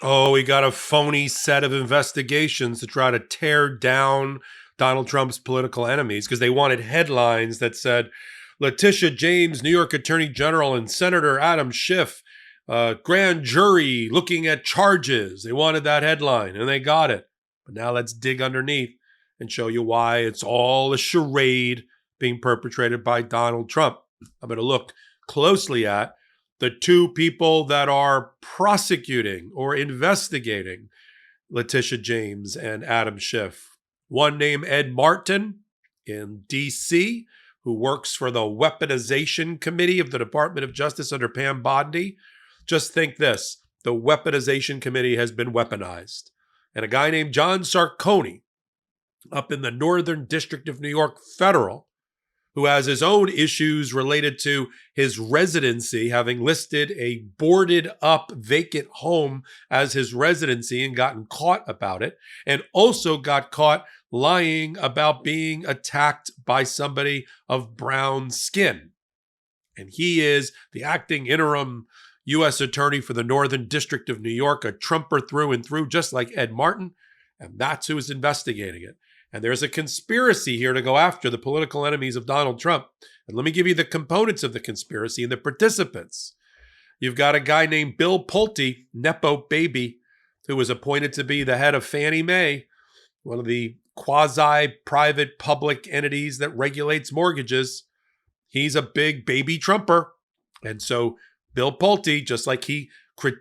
Oh, we got a phony set of investigations to try to tear down Donald Trump's political enemies because they wanted headlines that said Leticia James, New York Attorney General, and Senator Adam Schiff, grand jury looking at charges. They wanted that headline and they got it. But now let's dig underneath and show you why it's all a charade being perpetrated by Donald Trump. I'm going to look closely at the two people that are prosecuting or investigating Leticia James and Adam Schiff. One named Ed Martin in D.C., who works for the Weaponization Committee of the Department of Justice under Pam Bondi. Just think this, the Weaponization Committee has been weaponized. And a guy named John Sarcone up in the Northern District of New York Federal, who has his own issues related to his residency, having listed a boarded up vacant home as his residency and gotten caught about it, and also got caught lying about being attacked by somebody of brown skin. And he is the acting interim U.S. Attorney for the Northern District of New York, a Trumper through and through, just like Ed Martin, and that's who is investigating it. And there's a conspiracy here to go after the political enemies of Donald Trump. And let me give you the components of the conspiracy and the participants. You've got a guy named Bill Pulte, Nepo baby, who was appointed to be the head of Fannie Mae, one of the quasi-private public entities that regulates mortgages. He's a big baby Trumper. And so Bill Pulte, just like he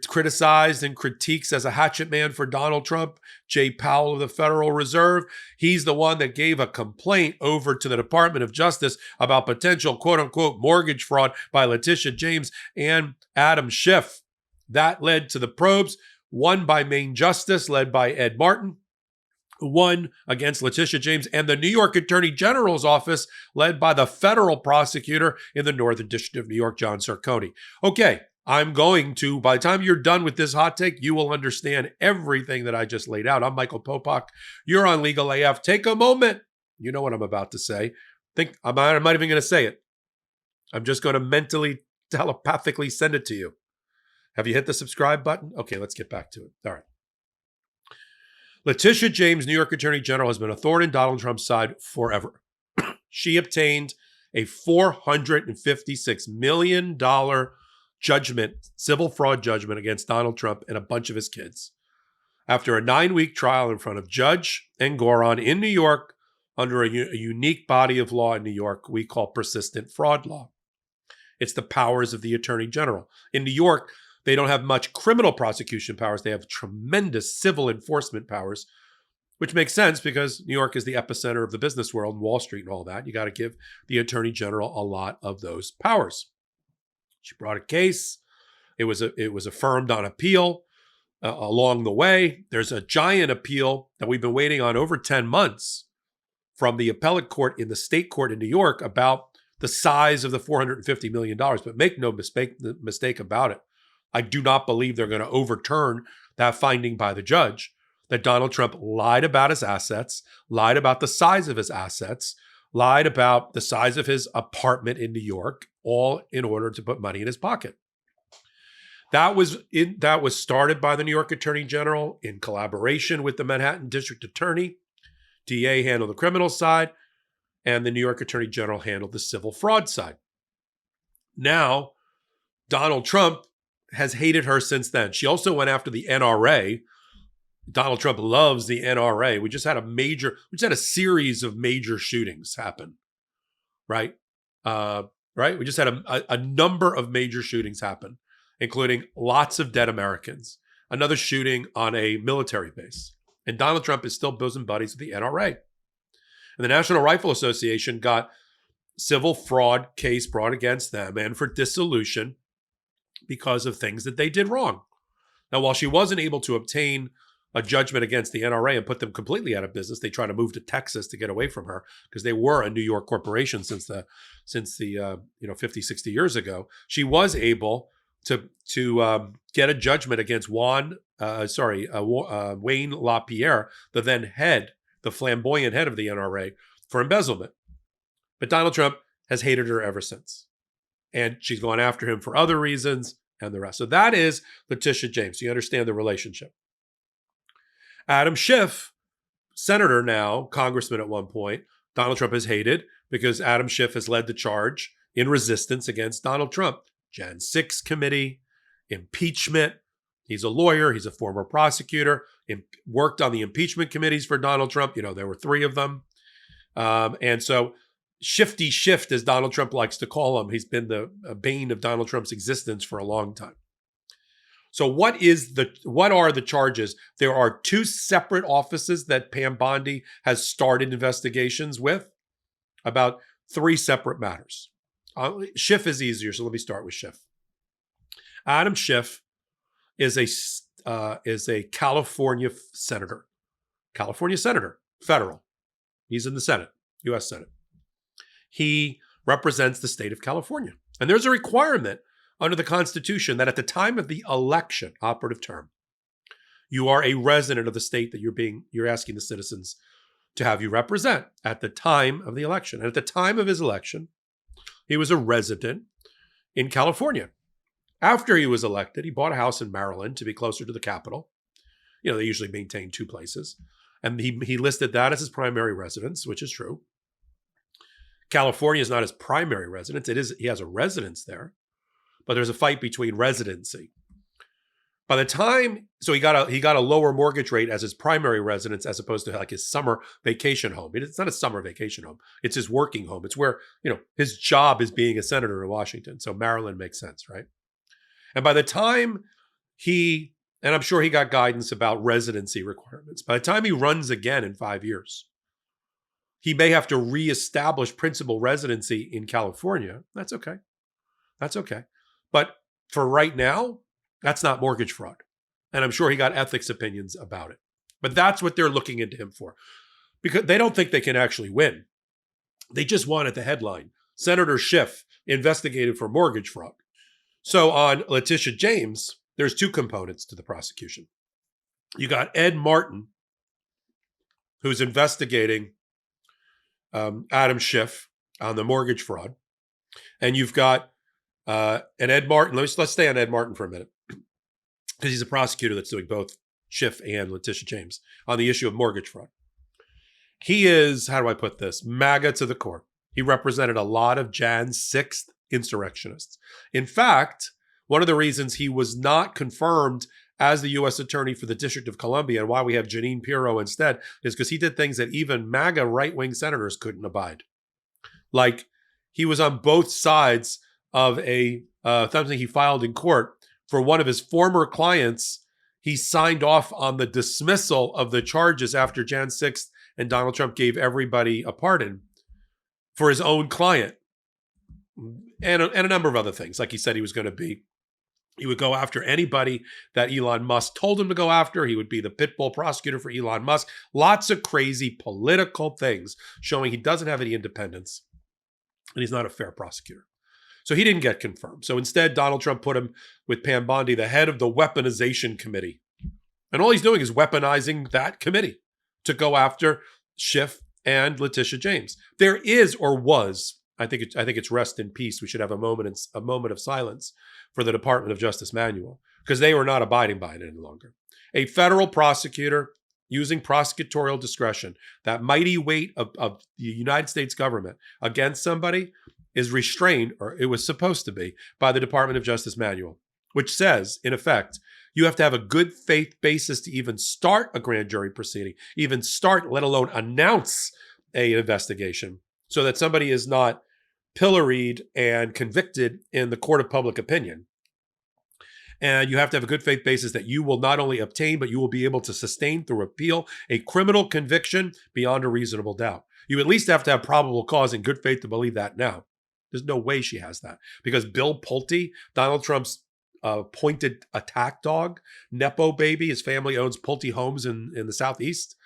criticized and critiques as a hatchet man for Donald Trump, Jay Powell of the Federal Reserve, he's the one that gave a complaint over to the Department of Justice about potential quote-unquote mortgage fraud by Leticia James and Adam Schiff. That led to the probes, one by Main Justice led by Ed Martin, one against Leticia James, and the New York Attorney General's office led by the federal prosecutor in the Northern District of New York, John Sarcone. Okay, I'm going to, by the time you're done with this hot take, you will understand everything that I just laid out. I'm Michael Popok. You're on Legal AF. Take a moment. You know what I'm about to say. I'm not even going to say it. I'm just going to mentally, telepathically send it to you. Have you hit the subscribe button? Okay, let's get back to it. All right. Leticia James, New York Attorney General, has been a thorn in Donald Trump's side forever. She obtained a $456 million judgment, civil fraud judgment against Donald Trump and a bunch of his kids after a 9-week trial in front of Judge Engoron in New York under a unique body of law in New York we call persistent fraud law. It's the powers of the Attorney General. In New York, they don't have much criminal prosecution powers. They have tremendous civil enforcement powers, which makes sense because New York is the epicenter of the business world and Wall Street and all that. You got to give the Attorney General a lot of those powers. She brought a case. It was affirmed on appeal along the way. There's a giant appeal that we've been waiting on over 10 months from the appellate court in the state court in New York about the size of the $450 million. But make no mistake about it. I do not believe they're going to overturn that finding by the judge that Donald Trump lied about his assets, lied about the size of his assets, lied about the size of his apartment in New York, all in order to put money in his pocket. That was started by the New York Attorney General in collaboration with the Manhattan District Attorney. DA handled the criminal side, and the New York Attorney General handled the civil fraud side. Now, Donald Trump has hated her since then. She also went after the NRA. Donald Trump loves the NRA. We just had a series of major shootings happen, right? Right? We just had a number of major shootings happen, including lots of dead Americans, another shooting on a military base. And Donald Trump is still bosom buddies with the NRA. And the National Rifle Association got civil fraud case brought against them and for dissolution because of things that they did wrong. Now, while she wasn't able to obtain a judgment against the NRA and put them completely out of business, they tried to move to Texas to get away from her because they were a New York corporation since the 50, 60 years ago. She was able to get a judgment against Wayne LaPierre, the then head, the flamboyant head of the NRA, for embezzlement. But Donald Trump has hated her ever since. And she's gone after him for other reasons. and the rest. So that is Leticia James. So you understand the relationship. Adam Schiff, senator now, congressman at one point, Donald Trump has hated because Adam Schiff has led the charge in resistance against Donald Trump. Jan 6 committee, impeachment. He's a lawyer. He's a former prosecutor. Worked on the impeachment committees for Donald Trump. There were 3 of them. And so Shifty Schiff, as Donald Trump likes to call him, he's been the bane of Donald Trump's existence for a long time. So what are the charges? There are 2 separate offices that Pam Bondi has started investigations with about 3 separate matters. Schiff is easier, so let me start with Schiff. Adam Schiff is a California senator. California senator, federal. He's in the Senate, U.S. Senate. He represents the state of California. And there's a requirement under the Constitution that at the time of the election, operative term, you are a resident of the state that you're asking the citizens to have you represent at the time of the election. And at the time of his election, he was a resident in California. After he was elected, he bought a house in Maryland to be closer to the Capitol. They usually maintain 2 places. And he listed that as his primary residence, which is true. California is not his primary residence. He has a residence there, but there's a fight between residency. By the time, so he got a lower mortgage rate as his primary residence as opposed to like his summer vacation home. It's not a summer vacation home. It's his working home. It's where, his job is being a senator in Washington. So Maryland makes sense, right? And by the time and I'm sure he got guidance about residency requirements. By the time he runs again in 5 years, he may have to reestablish principal residency in California. That's okay. But for right now, that's not mortgage fraud. And I'm sure he got ethics opinions about it. But that's what they're looking into him for. Because they don't think they can actually win. They just wanted the headline. Senator Schiff investigated for mortgage fraud. So on Leticia James, there's 2 components to the prosecution. You got Ed Martin, who's investigating Adam Schiff on the mortgage fraud. And you've got and Ed Martin, let's stay on Ed Martin for a minute, because he's a prosecutor that's doing both Schiff and Leticia James on the issue of mortgage fraud. He is, how do I put this, MAGA to the core. He represented a lot of Jan 6th insurrectionists. In fact, one of the reasons he was not confirmed as the U.S. Attorney for the District of Columbia and why we have Jeanine Pirro instead is because he did things that even MAGA right-wing senators couldn't abide. Like, he was on both sides of something he filed in court for one of his former clients. He signed off on the dismissal of the charges after Jan 6th and Donald Trump gave everybody a pardon for his own client. And a number of other things. Like he said he would go after anybody that Elon Musk told him to go after. He would be the pitbull prosecutor for Elon Musk. Lots of crazy political things showing he doesn't have any independence and he's not a fair prosecutor. So he didn't get confirmed. So instead, Donald Trump put him with Pam Bondi, the head of the weaponization committee. And all he's doing is weaponizing that committee to go after Schiff and Leticia James. There is or was, I think it's rest in peace. We should have a moment of silence for the Department of Justice manual because they were not abiding by it any longer. A federal prosecutor using prosecutorial discretion, that mighty weight of the United States government against somebody is restrained, or it was supposed to be, by the Department of Justice manual, which says, in effect, you have to have a good faith basis to even start a grand jury proceeding, even start, let alone announce an investigation, so that somebody is not pilloried and convicted in the court of public opinion. And you have to have a good faith basis that you will not only obtain, but you will be able to sustain through appeal a criminal conviction beyond a reasonable doubt. You at least have to have probable cause and good faith to believe that now. There's no way she has that. Because Bill Pulte, Donald Trump's appointed attack dog, Nepo baby, his family owns Pulte Homes in the Southeast,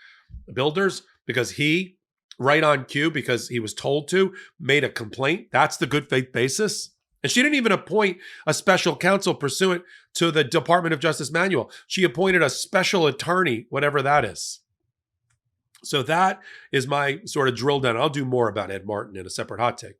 builders, because he, right on cue, because he was told to, made a complaint. That's the good faith basis. And she didn't even appoint a special counsel pursuant to the Department of Justice manual. She appointed a special attorney, whatever that is. So that is my sort of drill down. I'll do more about Ed Martin in a separate hot take.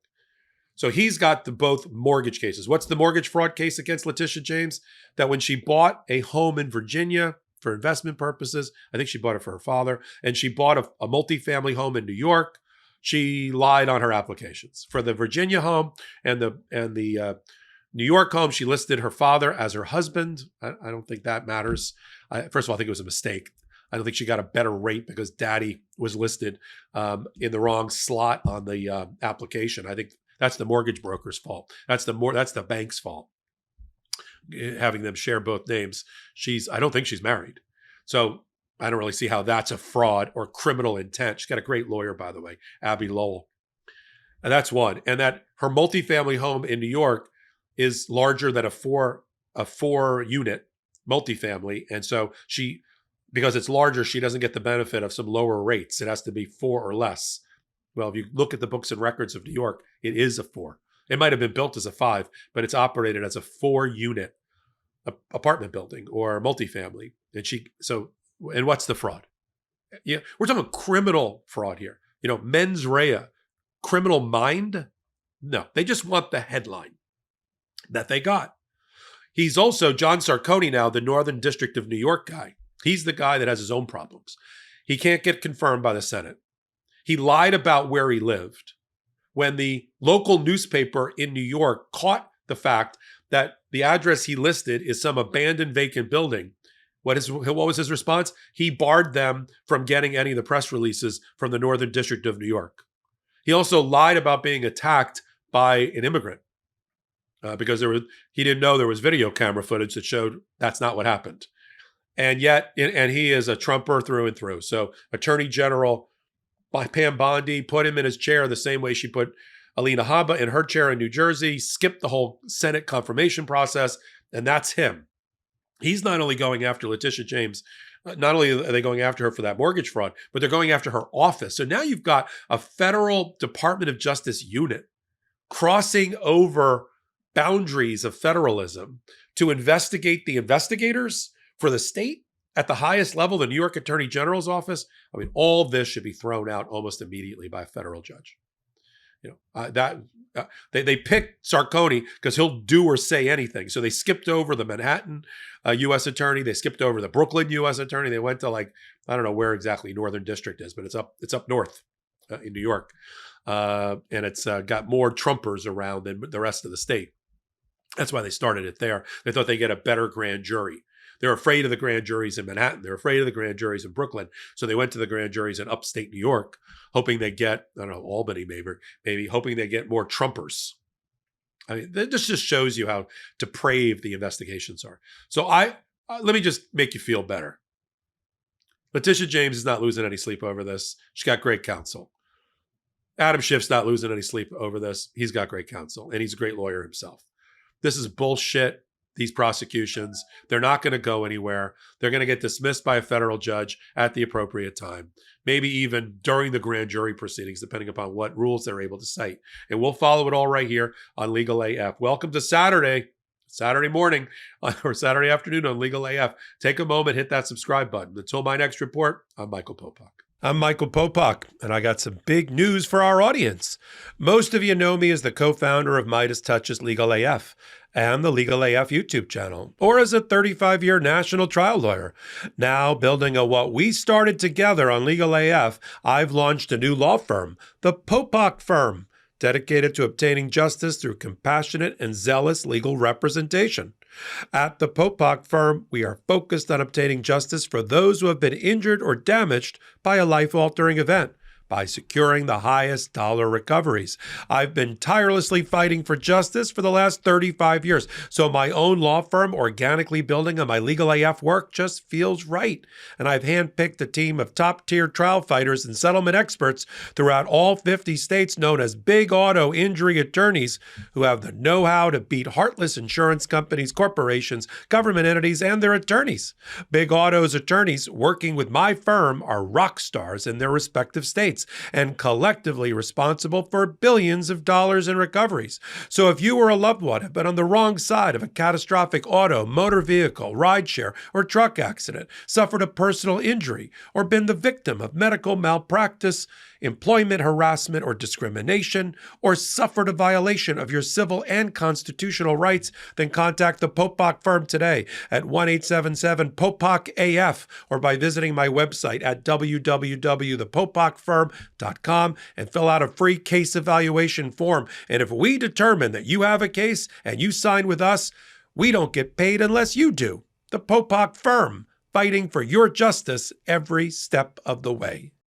So he's got both mortgage cases. What's the mortgage fraud case against Leticia James? That when she bought a home in Virginia for investment purposes, I think she bought it for her father, and she bought a multifamily home in New York, she lied on her applications. For the Virginia home and the New York home, she listed her father as her husband. I don't think that matters. First of all, I think it was a mistake. I don't think she got a better rate because daddy was listed in the wrong slot on the application. I think that's the mortgage broker's fault. That's the bank's fault, having them share both names. I don't think she's married. So I don't really see how that's a fraud or criminal intent. She's got a great lawyer, by the way, Abby Lowell. And that's one. And that her multifamily home in New York is larger than a four unit multifamily. And so because it's larger, she doesn't get the benefit of some lower rates. It has to be 4 or less. Well, if you look at the books and records of New York, it is a 4. It might have been built as a 5, but it's operated as a 4-unit apartment building or multifamily. And what's the fraud? Yeah, we're talking criminal fraud here. Mens rea, criminal mind. No, they just want the headline that they got. He's also John Sarcone now, the Northern District of New York guy. He's the guy that has his own problems. He can't get confirmed by the Senate. He lied about where he lived. When the local newspaper in New York caught the fact that the address he listed is some abandoned vacant building, what was his response? He barred them from getting any of the press releases from the Northern District of New York. He also lied about being attacked by an immigrant because he didn't know there was video camera footage that showed that's not what happened. And he is a Trumper through and through. So Attorney General Pam Bondi put him in his chair the same way she put Alina Habba in her chair in New Jersey, skipped the whole Senate confirmation process, and that's him. He's not only going after Leticia James, not only are they going after her for that mortgage fraud, but they're going after her office. So now you've got a federal Department of Justice unit crossing over boundaries of federalism to investigate the investigators for the state at the highest level, the New York Attorney General's office. I mean, all of this should be thrown out almost immediately by a federal judge. They picked Sarcone because he'll do or say anything. So they skipped over the Manhattan U.S. attorney. They skipped over the Brooklyn U.S. attorney. They went to I don't know where exactly Northern District is, but it's up north in New York. And it's got more Trumpers around than the rest of the state. That's why they started it there. They thought they'd get a better grand jury. They're afraid of the grand juries in Manhattan. They're afraid of the grand juries in Brooklyn. So they went to the grand juries in upstate New York, hoping they get, I don't know, Albany maybe hoping they get more Trumpers. I mean, this just shows you how depraved the investigations are. So let me just make you feel better. Leticia James is not losing any sleep over this. She's got great counsel. Adam Schiff's not losing any sleep over this. He's got great counsel, and he's a great lawyer himself. This is bullshit. These prosecutions, they're not going to go anywhere. They're going to get dismissed by a federal judge at the appropriate time, maybe even during the grand jury proceedings, depending upon what rules they're able to cite. And we'll follow it all right here on Legal AF. Welcome to Saturday morning or Saturday afternoon on Legal AF. Take a moment, hit that subscribe button. Until my next report, I'm Michael Popok. I'm Michael Popok, and I got some big news for our audience. Most of you know me as the co-founder of Midas Touch's Legal AF and the Legal AF YouTube channel, or as a 35-year national trial lawyer. Now, building on what we started together on Legal AF, I've launched a new law firm, the Popok Firm, dedicated to obtaining justice through compassionate and zealous legal representation. At the Popok Firm, we are focused on obtaining justice for those who have been injured or damaged by a life-altering event by securing the highest dollar recoveries. I've been tirelessly fighting for justice for the last 35 years, so my own law firm organically building on my Legal AF work just feels right. And I've handpicked a team of top-tier trial fighters and settlement experts throughout all 50 states known as big auto injury attorneys who have the know-how to beat heartless insurance companies, corporations, government entities, and their attorneys. Big Auto's attorneys working with my firm are rock stars in their respective states. States and collectively responsible for billions of dollars in recoveries. So if you or a loved one have been on the wrong side of a catastrophic auto, motor vehicle, rideshare, or truck accident, suffered a personal injury, or been the victim of medical malpractice, employment harassment or discrimination, or suffered a violation of your civil and constitutional rights, then contact the Popok firm today at 1-877-POPOK-AF or by visiting my website at www.thepopokfirm.com and fill out a free case evaluation form. And if we determine that you have a case and you sign with us, we don't get paid unless you do. The Popok firm, fighting for your justice every step of the way.